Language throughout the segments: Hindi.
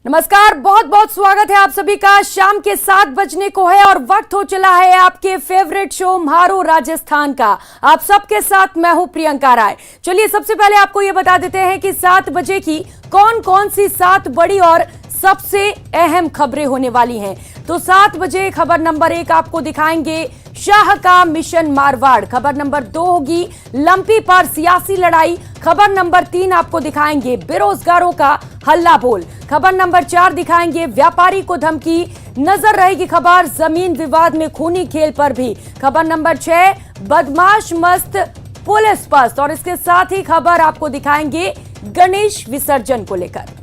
नमस्कार, बहुत बहुत स्वागत है आप सभी का। शाम के 7 बजने को है और वक्त हो चला है आपके फेवरेट शो म्हारो राजस्थान का। आप सबके साथ मैं हूं प्रियंका राय। चलिए सबसे पहले आपको ये बता देते हैं कि 7 बजे की कौन कौन सी 7 बड़ी और सबसे अहम खबरें होने वाली हैं। तो 7 बजे खबर नंबर 1 आपको दिखाएंगे शाह का मिशन मारवाड़। खबर नंबर 2 होगी लंपी पर सियासी लड़ाई। खबर नंबर 3 आपको दिखाएंगे बेरोजगारों का हल्ला बोल। खबर नंबर 4 दिखाएंगे व्यापारी को धमकी। नजर रहेगी खबर जमीन विवाद में खूनी खेल पर भी। खबर नंबर 6 बदमाश मस्त पुलिस पस्त। और इसके साथ ही खबर आपको दिखाएंगे गणेश विसर्जन को लेकर।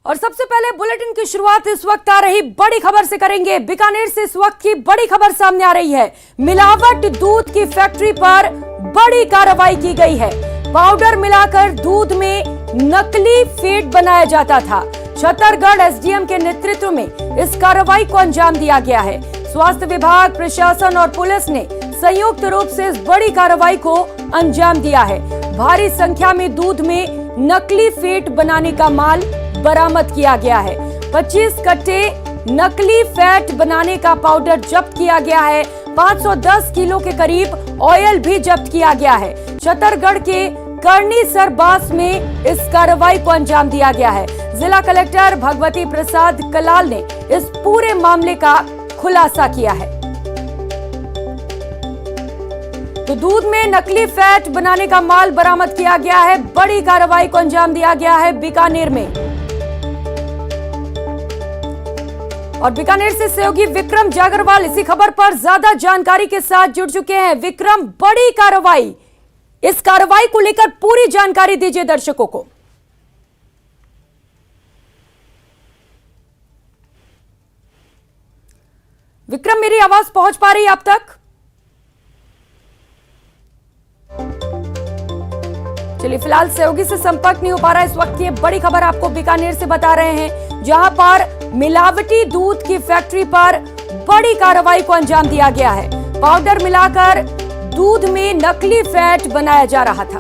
और सबसे पहले बुलेटिन की शुरुआत इस वक्त आ रही बड़ी खबर से करेंगे। बीकानेर से इस वक्त की बड़ी खबर सामने आ रही है। मिलावट दूध की फैक्ट्री पर बड़ी कार्रवाई की गई है। पाउडर मिलाकर दूध में नकली फीड बनाया जाता था। छतरगढ़ एसडीएम के नेतृत्व में इस कार्रवाई को अंजाम दिया गया है। स्वास्थ्य विभाग, प्रशासन और पुलिस ने संयुक्त रूप से इस बड़ी कार्रवाई को अंजाम दिया है। भारी संख्या में दूध में नकली फीड बनाने का माल बरामद किया गया है। 25 कट्टे नकली फैट बनाने का पाउडर जब्त किया गया है। 510 किलो के करीब ऑयल भी जब्त किया गया है। छतरगढ़ के करनी सरबास में इस कार्रवाई को अंजाम दिया गया है। जिला कलेक्टर भगवती प्रसाद कलाल ने इस पूरे मामले का खुलासा किया है। तो दूध में नकली फैट बनाने का माल बरामद किया गया है। बड़ी कार्रवाई को अंजाम दिया गया है बीकानेर में। और बीकानेर से सहयोगी विक्रम जागरवाल इसी खबर पर ज्यादा जानकारी के साथ जुड़ चुके हैं। विक्रम, बड़ी कार्रवाई, इस कार्रवाई को लेकर पूरी जानकारी दीजिए दर्शकों को। विक्रम, मेरी आवाज पहुंच पा रही है आप तक? चलिए, फिलहाल सहयोगी से संपर्क नहीं हो पा रहा है इस वक्त। ये बड़ी खबर आपको बीकानेर से बता रहे हैं, जहां पर मिलावटी दूध की फैक्ट्री पर बड़ी कार्रवाई को अंजाम दिया गया है। पाउडर मिलाकर दूध में नकली फैट बनाया जा रहा था।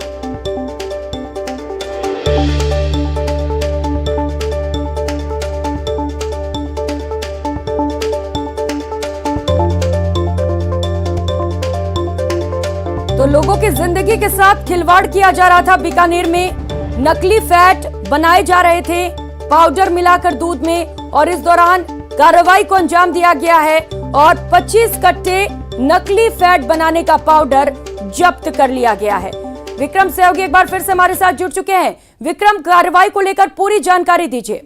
तो लोगों की जिंदगी के साथ खिलवाड़ किया जा रहा था। बीकानेर में नकली फैट बनाए जा रहे थे पाउडर मिलाकर दूध में, और इस दौरान कार्रवाई को अंजाम दिया गया है और 25 कट्टे नकली फैट बनाने का पाउडर जब्त कर लिया गया है। विक्रम सहयोगी एक बार फिर से हमारे साथ जुड़ चुके हैं। विक्रम, कार्रवाई को लेकर पूरी जानकारी दीजिए।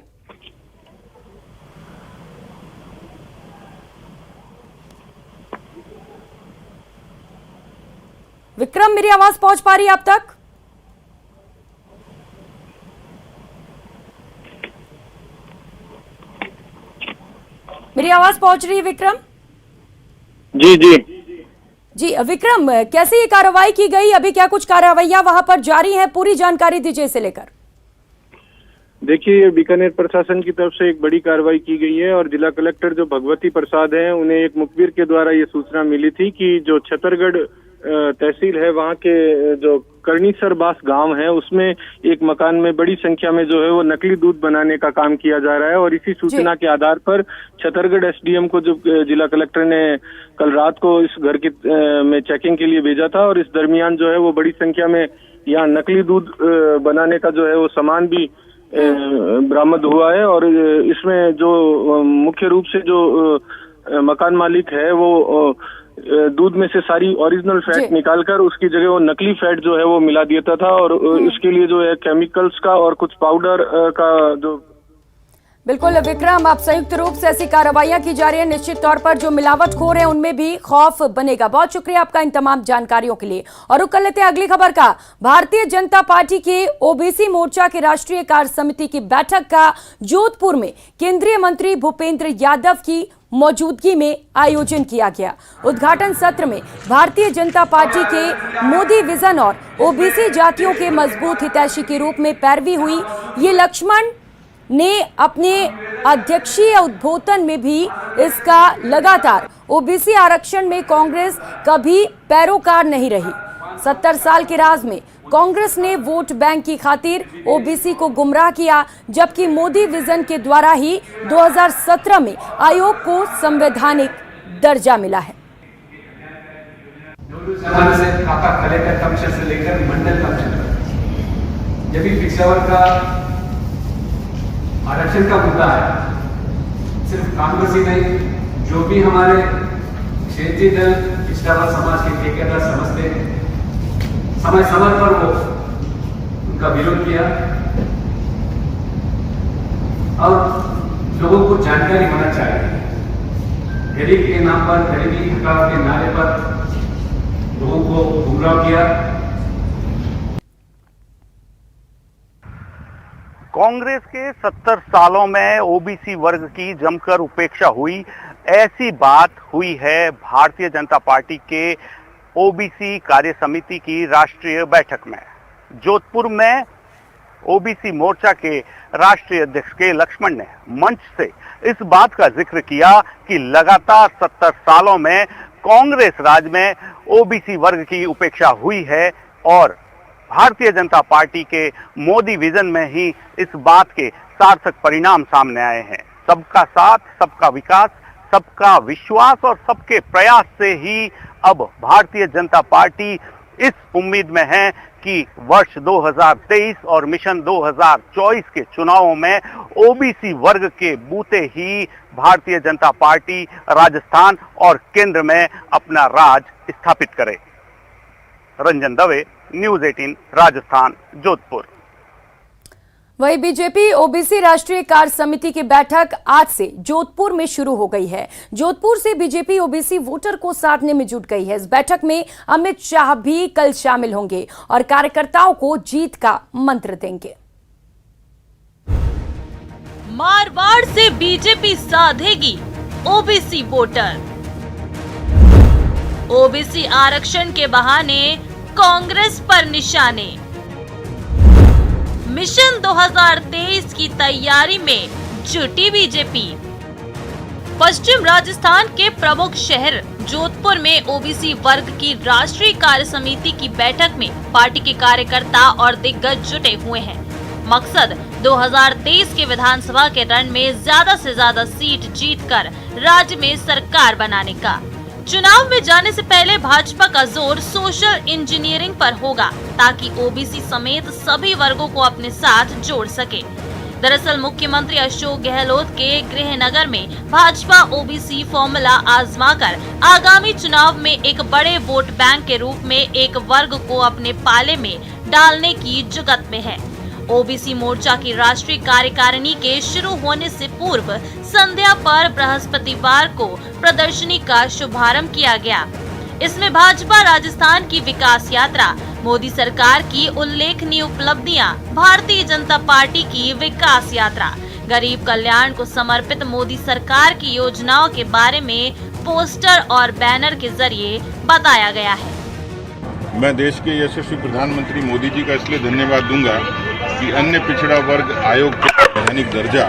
विक्रम, मेरी आवाज पहुंच पा रही है आप तक? मेरी आवाज पहुंच रही है विक्रम? जी जी जी विक्रम, कैसे ये कार्रवाई की गई? अभी क्या कुछ कार्रवाइयां वहां पर जारी हैं? पूरी जानकारी दीजिए इसे लेकर। देखिए, बीकानेर प्रशासन की तरफ से एक बड़ी कार्रवाई की गई है और जिला कलेक्टर जो भगवती प्रसाद हैं, उन्हें एक मुखबिर के द्वारा ये सूचना मिली थी कि जो छतरगढ़ तहसील है, वहाँ के जो करनी सरबास गांव है, उसमें एक मकान में बड़ी संख्या में जो है वो नकली दूध बनाने का काम किया जा रहा है। और इसी सूचना के आधार पर छतरगढ़ एसडीएम को जो जिला कलेक्टर ने कल रात को इस घर की में चेकिंग के लिए भेजा था, और इस दरमियान जो है वो बड़ी संख्या में यहाँ नकली दूध बनाने का जो है वो सामान भी बरामद हुआ है। और इसमें जो मुख्य रूप से जो मकान मालिक है, वो दूध में से सारी ओरिजिनल फैट निकालकर उसकी जगह वो नकली फैट जो है वो मिला देता था, और इसके लिए जो है केमिकल्स का और कुछ पाउडर का जो। बिल्कुल विक्रम, आप संयुक्त रूप से ऐसी कार्रवाइयां की जा रही है। निश्चित तौर पर जो मिलावटखोर है उनमें भी खौफ बनेगा। बहुत शुक्रिया आपका इन तमाम जानकारियों के लिए। और रुक कर लेते हैं अगली खबर का। भारतीय जनता पार्टी के ओबीसी मोर्चा की राष्ट्रीय कार्य समिति की बैठक का जोधपुर में केंद्रीय मंत्री भूपेंद्र यादव की मौजूदगी में आयोजन किया गया। उद्घाटन सत्र में भारतीय जनता पार्टी के मोदी विजन और ओबीसी जातियों के मजबूत हितैषी के रूप में पैरवी हुई। ये लक्ष्मण ने अपने अध्यक्षीय उद्बोधन में भी इसका लगातार ओबीसी आरक्षण में कांग्रेस कभी पैरोकार नहीं रही। 70 साल के राज में कांग्रेस ने वोट बैंक की खातिर ओबीसी को गुमराह किया, जबकि मोदी विजन के द्वारा ही 2017 में आयोग को संवैधानिक दर्जा मिला है। जमाने से खाता कलेक्टर कमीशन से लेकर मंडल कमीशन तक जब भी पिछड़ा वर्ग का आरक्षण का मुद्दा है, सिर्फ कांग्रेस ही नहीं, जो भी हमारे क्षेत्रीय दल पिछड़ा वर्ग समाज के ठेकेदार समझते हैं, समय समय पर वो उनका विरोध किया और लोगों को जानकारी होना चाहिए। गरीब के नाम पर, गरीबी हटाओ के नारे पर लोगों को गुमराह किया। कांग्रेस के 70 सालों में ओबीसी वर्ग की जमकर उपेक्षा हुई, ऐसी बात हुई है भारतीय जनता पार्टी के ओबीसी कार्य समिति की राष्ट्रीय बैठक में। जोधपुर में ओबीसी मोर्चा के राष्ट्रीय अध्यक्ष के लक्ष्मण ने मंच से इस बात का जिक्र किया कि लगातार 70 सालों में कांग्रेस राज में ओबीसी वर्ग की उपेक्षा हुई है और भारतीय जनता पार्टी के मोदी विजन में ही इस बात के सार्थक परिणाम सामने आए हैं। सबका साथ, सबका विकास, सबका विश्वास और सबके प्रयास से ही अब भारतीय जनता पार्टी इस उम्मीद में है कि वर्ष 2023 और मिशन 2024 के चुनावों में ओबीसी वर्ग के बूते ही भारतीय जनता पार्टी राजस्थान और केंद्र में अपना राज स्थापित करे। रंजन दवे, न्यूज़ 18 राजस्थान, जोधपुर। वही बीजेपी ओबीसी राष्ट्रीय कार्य समिति की बैठक आज से जोधपुर में शुरू हो गई है। जोधपुर से बीजेपी ओबीसी वोटर को साधने में जुट गई है। इस बैठक में अमित शाह भी कल शामिल होंगे और कार्यकर्ताओं को जीत का मंत्र देंगे। मारवाड़ से बीजेपी साधेगी ओबीसी वोटर। ओबीसी आरक्षण के बहाने कांग्रेस पर निशाने। मिशन 2023 की तैयारी में जुटी बीजेपी। पश्चिम राजस्थान के प्रमुख शहर जोधपुर में ओबीसी वर्ग की राष्ट्रीय कार्य समिति की बैठक में पार्टी के कार्यकर्ता और दिग्गज जुटे हुए हैं। मकसद 2023 के विधानसभा के रण में ज्यादा से ज्यादा सीट जीतकर राज्य में सरकार बनाने का। चुनाव में जाने से पहले भाजपा का जोर सोशल इंजीनियरिंग पर होगा ताकि ओबीसी समेत सभी वर्गों को अपने साथ जोड़ सके। दरअसल मुख्यमंत्री अशोक गहलोत के गृहनगर में भाजपा ओबीसी फॉर्मूला आजमाकर आगामी चुनाव में एक बड़े वोट बैंक के रूप में एक वर्ग को अपने पाले में डालने की जुगत में है। ओबीसी मोर्चा की राष्ट्रीय कार्यकारिणी के शुरू होने से पूर्व संध्या पर बृहस्पतिवार को प्रदर्शनी का शुभारंभ किया गया। इसमें भाजपा राजस्थान की विकास यात्रा, मोदी सरकार की उल्लेखनीय उपलब्धियां, भारतीय जनता पार्टी की विकास यात्रा, गरीब कल्याण को समर्पित मोदी सरकार की योजनाओं के बारे में पोस्टर और बैनर के जरिए बताया गया है। मैं देश के यशस्वी प्रधानमंत्री मोदी जी का इसलिए धन्यवाद दूंगा कि अन्य पिछड़ा वर्ग आयोग के संवैधानिक दर्जा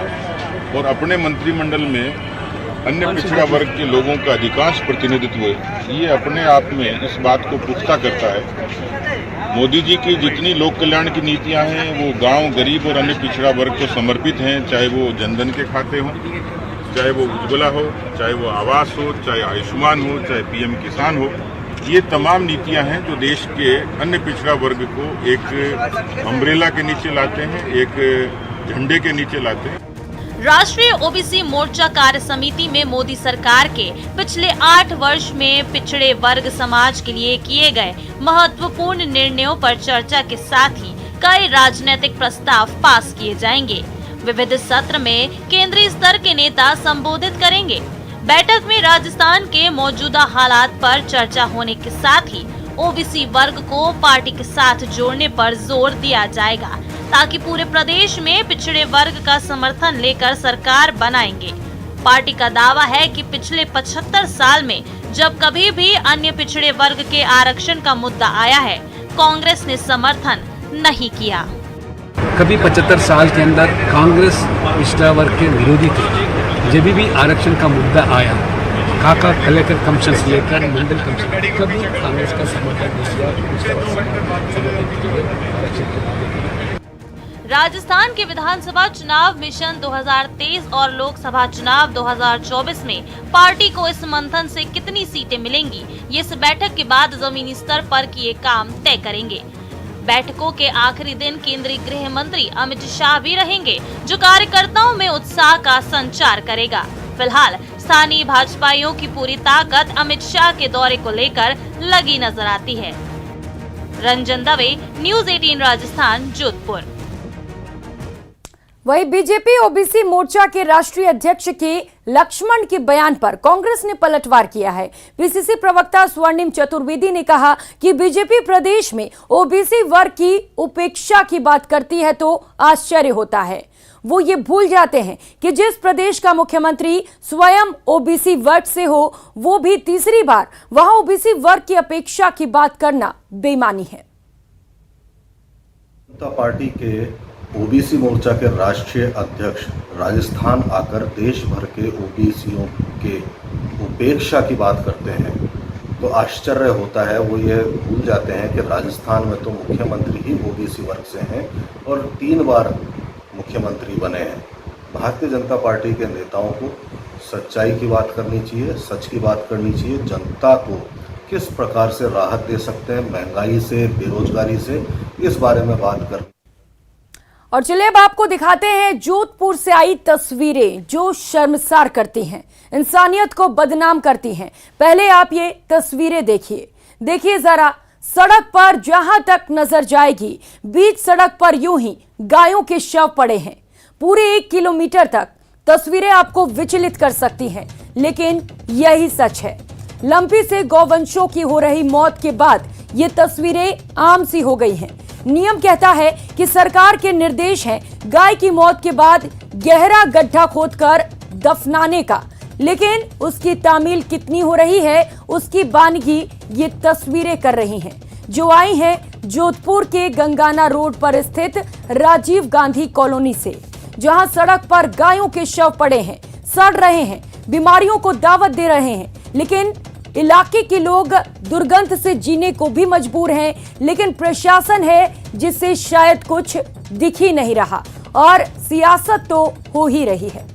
और अपने मंत्रिमंडल में अन्य पिछड़ा वर्ग के लोगों का अधिकांश प्रतिनिधित्व, ये अपने आप में इस बात को पुख्ता करता है। मोदी जी की जितनी लोक कल्याण की नीतियां हैं वो गांव, गरीब और अन्य पिछड़ा वर्ग को समर्पित हैं, चाहे वो जनधन के खाते हों, चाहे वो उज्ज्वला हो, चाहे वो आवास हो, चाहे आयुष्मान हो, चाहे पीएम किसान हो। ये तमाम नीतियां हैं जो देश के अन्य पिछड़ा वर्ग को एक अम्ब्रेला के नीचे लाते हैं, एक झंडे के नीचे लाते हैं। राष्ट्रीय ओबीसी मोर्चा कार्य समिति में मोदी सरकार के पिछले 8 वर्ष में पिछड़े वर्ग समाज के लिए किए गए महत्वपूर्ण निर्णयों पर चर्चा के साथ ही कई राजनीतिक प्रस्ताव पास किए जाएंगे। विविध सत्र में केंद्रीय स्तर के नेता संबोधित करेंगे। बैठक में राजस्थान के मौजूदा हालात पर चर्चा होने के साथ ही ओबीसी वर्ग को पार्टी के साथ जोड़ने पर जोर दिया जाएगा ताकि पूरे प्रदेश में पिछड़े वर्ग का समर्थन लेकर सरकार बनाएंगे। पार्टी का दावा है कि पिछले 75 साल में जब कभी भी अन्य पिछड़े वर्ग के आरक्षण का मुद्दा आया है, कांग्रेस ने समर्थन नहीं किया। कभी 75 साल के अंदर कांग्रेस पिछड़ा वर्ग के विरोधी थे। जब भी आरक्षण का मुद्दा आया, खाका कलेक्टर कमीशन से लेकर मंडल कमीशन कभी कांग्रेस का समर्थन नहीं किया। राजस्थान के विधानसभा चुनाव मिशन 2023 और लोकसभा चुनाव 2024 में पार्टी को इस मंथन से कितनी सीटें मिलेंगी, ये इस बैठक के बाद जमीनी स्तर पर किए काम तय करेंगे। बैठकों के आखिरी दिन केंद्रीय गृह मंत्री अमित शाह भी रहेंगे, जो कार्यकर्ताओं में उत्साह का संचार करेगा। फिलहाल स्थानीय भाजपाइयों की पूरी ताकत अमित शाह के दौरे को लेकर लगी नजर आती है। रंजन दवे, न्यूज़ 18 राजस्थान, जोधपुर। वहीं बीजेपी ओबीसी मोर्चा के राष्ट्रीय अध्यक्ष के लक्ष्मण के बयान पर कांग्रेस ने पलटवार किया है। पीसीसी प्रवक्ता स्वर्णिम चतुर्वेदी ने कहा कि बीजेपी प्रदेश में ओबीसी वर्ग की उपेक्षा की बात करती है तो आश्चर्य होता है। वो ये भूल जाते हैं कि जिस प्रदेश का मुख्यमंत्री स्वयं ओबीसी वर्ग से हो, वो भी तीसरी बार वहां ओबीसी वर्ग की अपेक्षा की बात करना बेईमानी है। जनता पार्टी के ओबीसी मोर्चा के राष्ट्रीय अध्यक्ष राजस्थान आकर देश भर के ओबीसीओं के उपेक्षा की बात करते हैं तो आश्चर्य होता है। वो ये भूल जाते हैं कि राजस्थान में तो मुख्यमंत्री ही ओबीसी वर्ग से हैं और 3 बार मुख्यमंत्री बने हैं। भारतीय जनता पार्टी के नेताओं को सच्चाई की बात करनी चाहिए, सच की बात करनी चाहिए। जनता को किस प्रकार से राहत दे सकते हैं महंगाई से, बेरोजगारी से, इस बारे में बात कर। और चलिए अब आपको दिखाते हैं जोधपुर से आई तस्वीरें जो शर्मसार करती हैं, इंसानियत को बदनाम करती हैं। पहले आप ये तस्वीरें देखिए जरा। सड़क पर जहां तक नजर जाएगी, बीच सड़क पर यूं ही गायों के शव पड़े हैं। पूरे 1 किलोमीटर तक तस्वीरें आपको विचलित कर सकती हैं, लेकिन यही सच है। लंपी से गौवंशों की हो रही मौत के बाद ये तस्वीरें आम सी हो गई हैं। नियम कहता है कि सरकार के निर्देश हैं गाय की मौत के बाद गहरा गड्ढा खोदकर दफनाने का, लेकिन उसकी तामील कितनी हो रही है उसकी बानगी ये तस्वीरें कर रही हैं, जो आई हैं जोधपुर के गंगाना रोड पर स्थित राजीव गांधी कॉलोनी से, जहां सड़क पर गायों के शव पड़े हैं, सड़ रहे हैं, बीमारियों को दावत दे रहे हैं, लेकिन इलाके के लोग दुर्गंध से जीने को भी मजबूर हैं। लेकिन प्रशासन है जिससे शायद कुछ दिख ही नहीं रहा और सियासत तो हो ही रही है।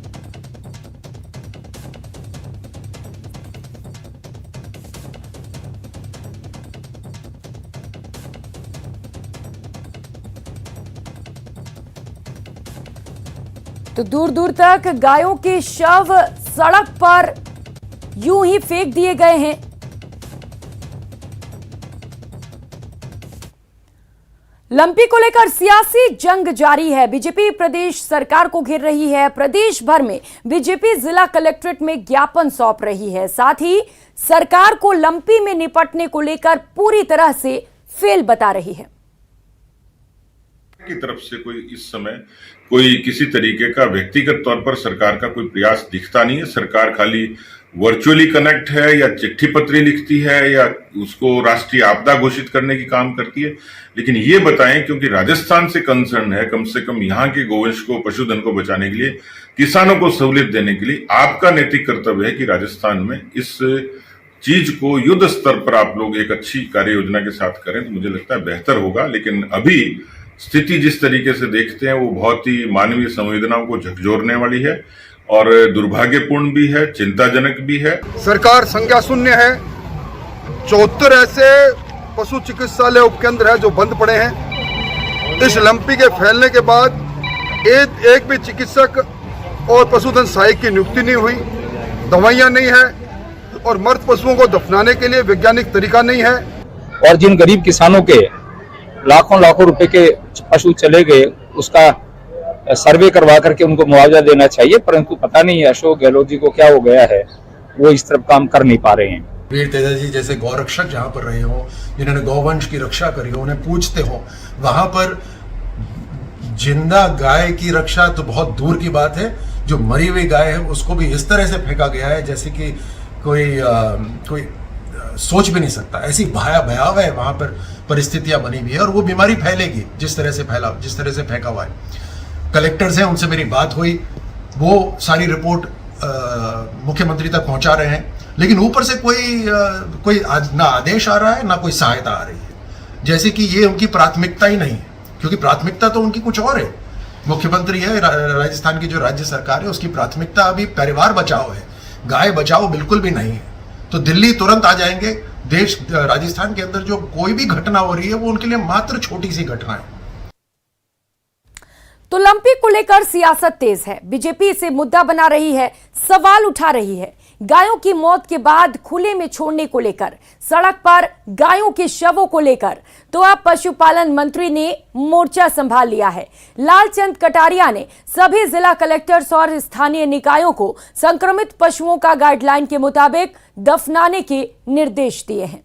तो दूर दूर तक गायों के शव सड़क पर यूं ही फेंक दिए गए हैं। लंपी को लेकर सियासी जंग जारी है। बीजेपी प्रदेश सरकार को घेर रही है। प्रदेश भर में बीजेपी जिला कलेक्ट्रेट में ज्ञापन सौंप रही है। साथ ही सरकार को लंपी में निपटने को लेकर पूरी तरह से फेल बता रही है। की तरफ से कोई किसी तरीके का व्यक्तिगत तौर पर सरकार का कोई प्रयास दिखता नहीं है। सरकार खाली वर्चुअली कनेक्ट है या चिट्ठी पत्री लिखती है या उसको राष्ट्रीय आपदा घोषित करने की काम करती है। लेकिन ये बताएं, क्योंकि राजस्थान से कंसर्न है, कम से कम यहाँ के गोवंश को, पशुधन को बचाने के लिए, किसानों को सहूलियत देने के लिए आपका नैतिक कर्तव्य है कि राजस्थान में इस चीज को युद्ध स्तर पर आप लोग एक अच्छी कार्य योजना के साथ करें तो मुझे लगता है बेहतर होगा। लेकिन अभी स्थिति जिस तरीके से देखते हैं वो बहुत ही मानवीय संवेदनाओं को झकझोरने वाली है और दुर्भाग्यपूर्ण भी है, चिंताजनक भी है। सरकार संज्ञा शून्य है। 74 ऐसे पशु चिकित्सालय उपकेंद्र है जो बंद पड़े हैं। इस लंपी के फैलने के बाद एक भी चिकित्सक और पशुधन सहायक की नियुक्ति नहीं हुई, दवाइयां नहीं है और मृत पशुओं को दफनाने के लिए वैज्ञानिक तरीका नहीं है। और जिन गरीब किसानों के लाखों रुपए के पशु चले गए, उसका सर्वे करवा करके उनको मुआवजा देना चाहिए, परंतु पता नहीं अशोक गहलोत जी को क्या हो गया है, वो इस तरफ काम कर नहीं पा रहे हैं। वीर तेजा जी जैसे गौरक्षक जहाँ पर रहे हो, जिन्होंने गौवंश की रक्षा करी हो, उन्हें पूछते हो, वहां पर जिंदा गाय की रक्षा तो बहुत दूर की बात है, जो मरी हुई गाय है उसको भी इस तरह से फेंका गया है जैसे कि कोई सोच भी नहीं सकता। ऐसी भयावह है वहां पर परिस्थितियां बनी हुई है और वो बीमारी फैलेगी जिस तरह से फेंका हुआ है। कलेक्टर्स हैं, उनसे मेरी बात हुई, वो सारी रिपोर्ट मुख्यमंत्री तक पहुंचा रहे हैं लेकिन ऊपर से कोई ना आदेश आ रहा है ना कोई सहायता आ रही है, जैसे कि ये उनकी प्राथमिकता ही नहीं है, क्योंकि प्राथमिकता तो उनकी कुछ और है। मुख्यमंत्री है राजस्थान की, जो राज्य सरकार है उसकी प्राथमिकता अभी परिवार बचाओ है, गाय बचाओ बिल्कुल भी नहीं है। तो दिल्ली तुरंत आ जाएंगे। देश राजस्थान के अंदर जो कोई भी घटना हो रही है वो उनके लिए मात्र छोटी सी घटना है। तो लंपी को लेकर सियासत तेज है। बीजेपी इसे मुद्दा बना रही है, सवाल उठा रही है। गायों की मौत के बाद खुले में छोड़ने को लेकर, सड़क पर गायों के शवों को लेकर तो अब पशुपालन मंत्री ने मोर्चा संभाल लिया है। लालचंद कटारिया ने सभी जिला कलेक्टर्स और स्थानीय निकायों को संक्रमित पशुओं का गाइडलाइन के मुताबिक दफनाने के निर्देश दिए हैं।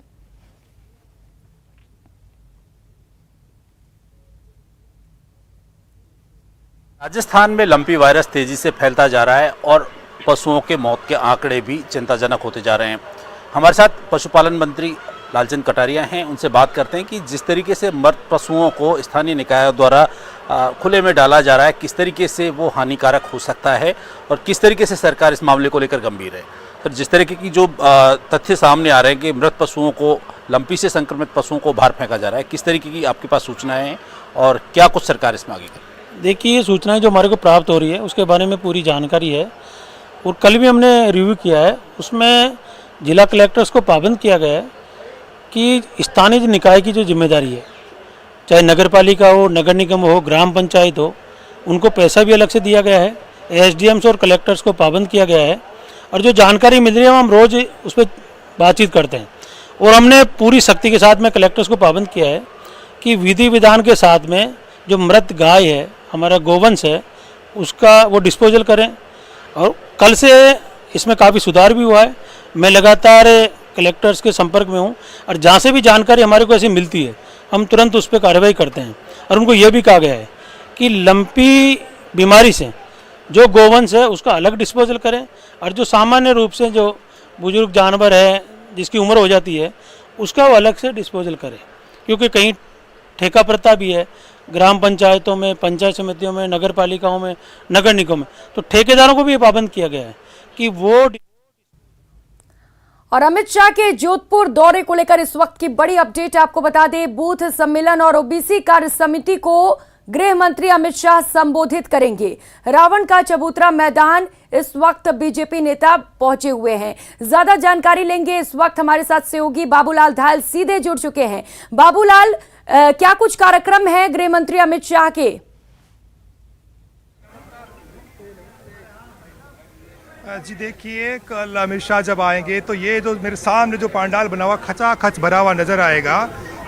राजस्थान में लंपी वायरस तेजी से फैलता जा रहा है और पशुओं के मौत के आंकड़े भी चिंताजनक होते जा रहे हैं। हमारे साथ पशुपालन मंत्री लालचंद कटारिया हैं, उनसे बात करते हैं कि जिस तरीके से मृत पशुओं को स्थानीय निकायों द्वारा खुले में डाला जा रहा है, किस तरीके से वो हानिकारक हो सकता है और किस तरीके से सरकार इस मामले को लेकर गंभीर है। तो जिस तरीके की जो तथ्य सामने आ रहे हैं कि मृत पशुओं को, लंपी से संक्रमित पशुओं को बाहर फेंका जा रहा है, किस तरीके की आपके पास सूचनाएं हैं और क्या कुछ सरकार इसमें आगे करे? देखिए, ये सूचनाएं जो हमारे को प्राप्त हो रही है उसके बारे में पूरी जानकारी है और कल भी हमने रिव्यू किया है। उसमें जिला कलेक्टर्स को पाबंद किया गया है कि स्थानीय निकाय की जो जिम्मेदारी है, चाहे नगर पालिका हो, नगर निगम हो, ग्राम पंचायत हो, उनको पैसा भी अलग से दिया गया है। एसडीएम्स और कलेक्टर्स को पाबंद किया गया है और जो जानकारी मिल रही है हम रोज़ उस पर बातचीत करते हैं। और हमने पूरी सख्ती के साथ में कलेक्टर्स को पाबंद किया है कि विधि विधान के साथ में जो मृत गाय है, हमारा गोवंश है, उसका वो डिस्पोजल करें। और कल से इसमें काफ़ी सुधार भी हुआ है। मैं लगातार कलेक्टर्स के संपर्क में हूँ और जहाँ से भी जानकारी हमारे को ऐसी मिलती है हम तुरंत उस पर कार्रवाई करते हैं। और उनको ये भी कहा गया है कि लंपी बीमारी से जो गोवंश है उसका अलग डिस्पोजल करें और जो सामान्य रूप से जो बुजुर्ग जानवर है जिसकी उम्र हो जाती है उसका वो अलग से डिस्पोजल करें। क्योंकि कहीं ठेका प्रथा भी है ग्राम पंचायतों में, पंचायत समितियों में, नगर पालिकाओं में, नगर निगम में, तो ठेकेदारों को भी पाबंद किया गया है कि वो। और अमित शाह के जोधपुर दौरे को लेकर इस वक्त की बड़ी अपडेट आपको बता दें। बूथ सम्मेलन और ओबीसी कार्य समिति को गृह मंत्री अमित शाह संबोधित करेंगे। रावण का चबूतरा मैदान इस वक्त बीजेपी नेता पहुंचे हुए हैं। ज्यादा जानकारी लेंगे, इस वक्त हमारे साथ सहयोगी बाबूलाल धायल सीधे जुड़ चुके हैं। बाबूलाल, क्या कुछ कार्यक्रम है गृह मंत्री अमित शाह के? जी देखिए, कल अमित शाह जब आएंगे तो ये जो मेरे सामने जो पंडाल बना हुआ खचाखच भरा हुआ नजर आएगा।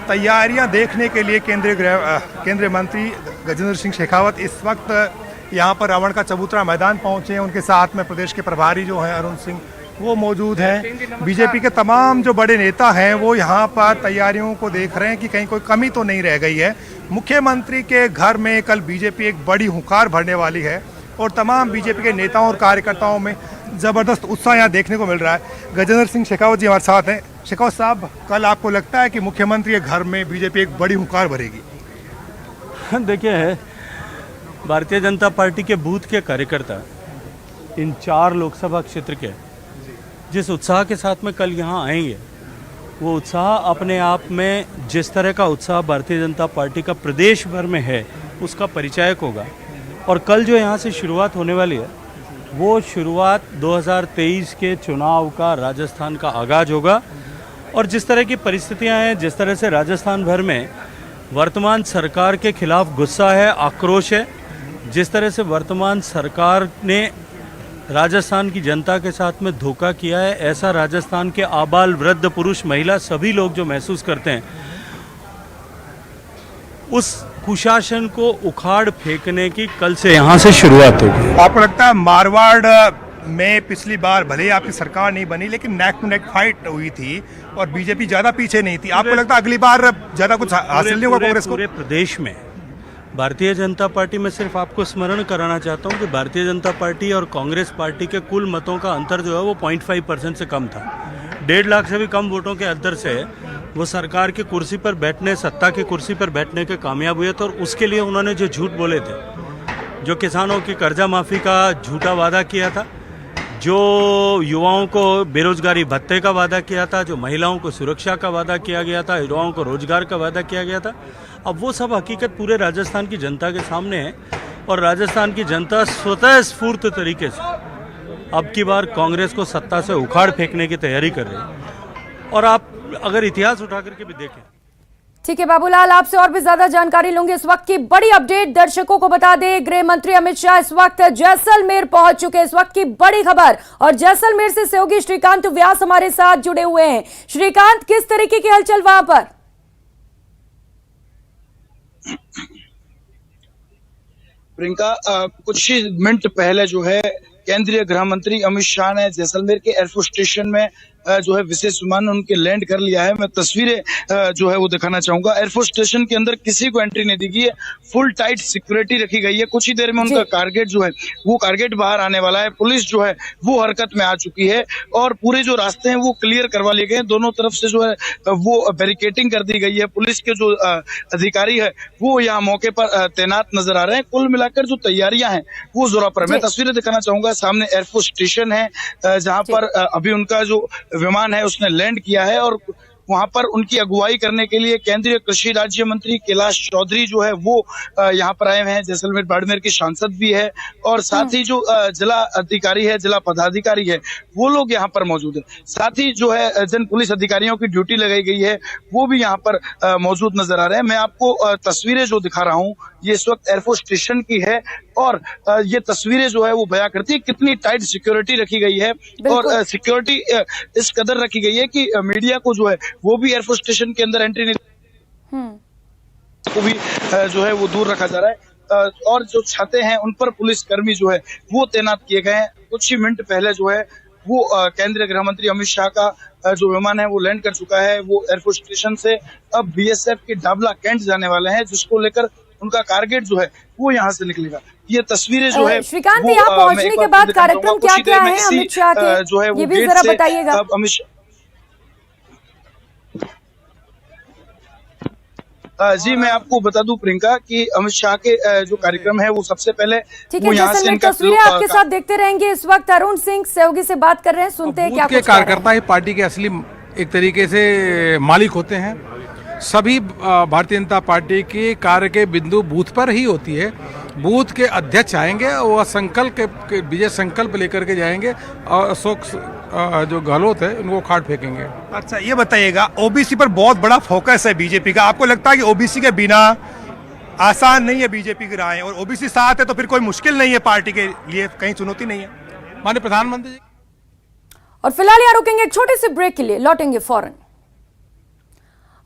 तैयारियां देखने के लिए केंद्रीय मंत्री गजेंद्र सिंह शेखावत इस वक्त यहाँ पर रावण का चबूतरा मैदान पहुंचे हैं। उनके साथ में प्रदेश के प्रभारी जो हैं अरुण सिंह वो मौजूद हैं। बीजेपी के तमाम जो बड़े नेता हैं वो यहाँ पर तैयारियों को देख रहे हैं कि कहीं कोई कमी तो नहीं रह गई है। मुख्यमंत्री के घर में कल बीजेपी एक बड़ी हुंकार भरने वाली है और तमाम बीजेपी के नेताओं और कार्यकर्ताओं में ज़बरदस्त उत्साह यहाँ देखने को मिल रहा है। गजेंद्र सिंह शेखावत जी हमारे साथ हैं। शेखावत साहब, कल आपको लगता है कि मुख्यमंत्री के घर में बीजेपी एक बड़ी हुंकार भरेगी? देखिए, भारतीय जनता पार्टी के बूथ के कार्यकर्ता इन 4 लोकसभा क्षेत्र के जिस उत्साह के साथ में कल यहाँ आएंगे, वो उत्साह अपने आप में, जिस तरह का उत्साह भारतीय जनता पार्टी का प्रदेश भर में है, उसका परिचायक होगा। और कल जो यहाँ से शुरुआत होने वाली है वो शुरुआत 2023 के चुनाव का राजस्थान का आगाज होगा। और जिस तरह की परिस्थितियाँ हैं, जिस तरह से राजस्थान भर में वर्तमान सरकार के खिलाफ गुस्सा है, आक्रोश है, जिस तरह से वर्तमान सरकार ने राजस्थान की जनता के साथ में धोखा किया है, ऐसा राजस्थान के आबाल, वृद्ध, पुरुष, महिला सभी लोग जो महसूस करते हैं, उस कुशासन को उखाड़ फेंकने की कल से यहाँ से शुरुआत होगी। आपको लगता है मारवाड़ में पिछली बार भले ही आपकी सरकार नहीं बनी लेकिन नेक टू नेक फाइट हुई थी और बीजेपी ज्यादा पीछे नहीं थी? आपको लगता है अगली बार ज्यादा कुछ हासिल नहीं होगा कांग्रेस को? पूरे प्रदेश में भारतीय जनता पार्टी में सिर्फ आपको स्मरण कराना चाहता हूं कि भारतीय जनता पार्टी और कांग्रेस पार्टी के कुल मतों का अंतर जो है वो 0.5% से कम था। 1.5 लाख से भी कम वोटों के अंतर से वो सरकार की कुर्सी पर बैठने, सत्ता की कुर्सी पर बैठने के कामयाब हुए थे। और उसके लिए उन्होंने जो झूठ बोले थे, जो किसानों की कर्जा माफ़ी का झूठा वादा किया था, जो युवाओं को बेरोजगारी भत्ते का वादा किया था, जो महिलाओं को सुरक्षा का वादा किया गया था, युवाओं को रोजगार का वादा किया गया था, अब वो सब हकीकत पूरे राजस्थान की जनता के सामने है। और राजस्थान की जनता स्वतः स्फूर्त तरीके से अब की बार कांग्रेस को सत्ता से उखाड़ फेंकने की तैयारी कर रही है। और आप अगर इतिहास उठा करके भी देखें। ठीक है बाबूलाल, आपसे और भी ज्यादा जानकारी लूंगी। इस वक्त की बड़ी अपडेट दर्शकों को बता दें, गृह मंत्री अमित शाह इस वक्त जैसलमेर पहुंच चुके हैं। इस वक्त की बड़ी खबर, और जैसलमेर से सहयोगी श्रीकांत व्यास हमारे साथ जुड़े हुए हैं। श्रीकांत, किस तरीके की हलचल वहां पर? प्रियंका, कुछ ही मिनट पहले जो है केंद्रीय गृह मंत्री अमित शाह ने जैसलमेर के एयरफोर्स स्टेशन में जो है विशेष विमान उनके लैंड कर लिया है। मैं तस्वीरें जो है वो दिखाना चाहूंगा। एयरफोर्स स्टेशन के अंदर किसी को एंट्री नहीं दी गई है, फुल टाइट सिक्योरिटी रखी गई है। कुछ ही देर में उनका कारगेट जो है वो कारगेट बाहर आने वाला है। पुलिस जो है वो हरकत में आ चुकी है और पूरे जो रास्ते हैं वो क्लियर करवा लिए गए। दोनों तरफ से जो है वो बैरिकेटिंग कर दी गई है। पुलिस के जो अधिकारी है वो यहाँ मौके पर तैनात नजर आ रहे हैं। कुल मिलाकर जो तैयारियां हैं वो जोरों पर। मैं तस्वीरें दिखाना चाहूंगा। सामने एयरफोर्स स्टेशन है जहां पर अभी उनका जो विमान है उसने लैंड किया है और वहां पर उनकी अगुवाई करने के लिए केंद्रीय कृषि राज्य मंत्री कैलाश चौधरी जो है वो यहाँ पर आए हुए हैं। जैसलमेर बाड़मेर के सांसद भी है और साथ ही जो जिला अधिकारी है, जिला पदाधिकारी है, वो लोग यहाँ पर मौजूद है। साथ ही जो है जन पुलिस अधिकारियों की ड्यूटी लगाई गई है वो भी यहाँ पर मौजूद नजर आ रहे हैं। मैं आपको तस्वीरें जो दिखा रहा हूँ ये इस वक्त एयरफोर्स स्टेशन की है और ये तस्वीरें जो है वो बयां करती है कितनी टाइट सिक्योरिटी रखी गई है। और सिक्योरिटी इस कदर रखी गई है कि मीडिया को जो है वो भी एयरफोर्स स्टेशन के अंदर एंट्री नहीं को भी जो है वो दूर रखा जा रहा है। और जो छतें हैं उन पर पुलिस कर्मी जो है वो तैनात किए गए हैं। कुछ ही मिनट पहले जो है वो केंद्रीय गृह मंत्री अमित शाह का जो विमान है वो लैंड कर चुका है। वो एयरफोर्स स्टेशन से अब बीएसएफ के डाबला कैंट जाने वाले हैं, जिसको लेकर उनका टारगेट जो है वो यहाँ से निकलेगा। ये तस्वीरें जो है श्रीकांत, यहाँ पहुंचने के बाद कार्यक्रम क्या क्या है अमित शाह के, जो है ये भी जरा बताइएगा। अमित जी मैं आपको बता दूं प्रियंका कि अमित शाह के जो कार्यक्रम है वो सबसे पहले वो यहाँ से इनका तस्वीरें आपके साथ देखते रहेंगे। इस वक्त अरुण सिंह सहयोगी से बात कर रहे हैं, सुनते हैं क्या कुछ कार्यकर्ता ही पार्टी के असली एक तरीके से मालिक होते हैं। सभी भारतीय जनता पार्टी के कार्य के बिंदु बूथ पर ही होती है। बूथ के अध्यक्ष आएंगे और संकल्प के विजय संकल्प लेकर के जाएंगे और अशोक जो गहलोत है उनको खाट फेंकेंगे। अच्छा ये बताइएगा, ओबीसी पर बहुत बड़ा फोकस है बीजेपी का। आपको लगता है कि ओबीसी के बिना आसान नहीं है बीजेपी की राहें, और ओबीसी साथ है तो फिर कोई मुश्किल नहीं है पार्टी के लिए, कहीं चुनौती नहीं है? माननीय प्रधानमंत्री जी। और फिलहाल यहाँ रुकेंगे एक छोटे से ब्रेक के लिए, लौटेंगे फौरन।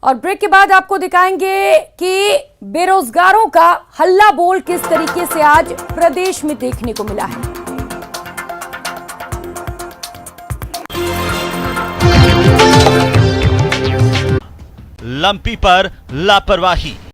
और ब्रेक के बाद आपको दिखाएंगे कि बेरोजगारों का हल्ला बोल किस तरीके से आज प्रदेश में देखने को मिला है। लंपी पर लापरवाही,